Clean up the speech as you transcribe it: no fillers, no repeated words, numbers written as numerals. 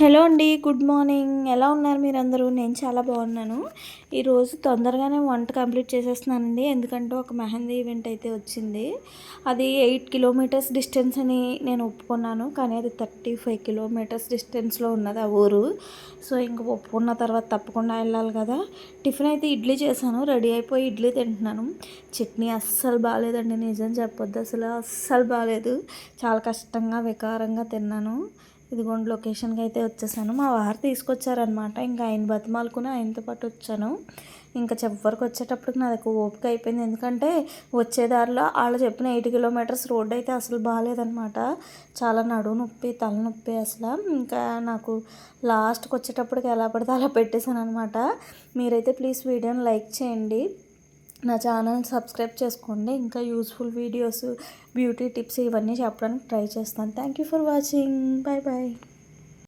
Hello అండి. Good morning. ఎలా ఉన్నారు మీరందరూ? నేను చాలా బాగున్నాను. ఈరోజు తొందరగానే వంట కంప్లీట్ చేసేస్తున్నానండి. ఎందుకంటే ఒక మెహందీ ఈవెంట్ అయితే వచ్చింది. అది 8 కిలోమీటర్స్ డిస్టెన్స్ అని నేను ఒప్పుకున్నాను. కానీ అది 35 కిలోమీటర్స్ డిస్టెన్స్లో ఉన్నది ఆ ఊరు. సో ఇంక ఒప్పుకున్న తర్వాత తప్పకుండా వెళ్ళాలి కదా. టిఫిన్ అయితే ఇడ్లీ చేశాను. రెడీ అయిపోయి ఇడ్లీ తింటున్నాను. చట్నీ అస్సలు బాగాలేదండి. నిజం చెప్పొద్దు, అస్సలు బాగాలేదు. చాలా కష్టంగా వికారంగా తిన్నాను. ఇదిగోండి లొకేషన్కి అయితే వచ్చేసాను. మా వారు తీసుకొచ్చారనమాట. ఇంకా ఆయన బతిమాలుకుని ఆయనతో పాటు వచ్చాను. ఇంకా చివరికి వచ్చేటప్పటికి నాకు ఓపిక అయిపోయింది. ఎందుకంటే వచ్చే దారిలో వాళ్ళు చెప్పిన 8 కిలోమీటర్స్ రోడ్ అయితే అసలు బాగాలేదనమాట. చాలా నడుము నొప్పి, తలనొప్పి అసలు. ఇంకా నాకు లాస్ట్కి వచ్చేటప్పటికి ఎలా పడితే అలా పెట్టేశాను అనమాట. మీరైతే ప్లీజ్ వీడియోని లైక్ చేయండి, నా ఛానల్ సబ్స్క్రైబ్ చేసుకోండి. ఇంకా యూస్ఫుల్ వీడియోస్, బ్యూటీ టిప్స్ ఇవన్నీ చెప్పడానికి ట్రై చేస్తాను. Thank you for watching. Bye bye.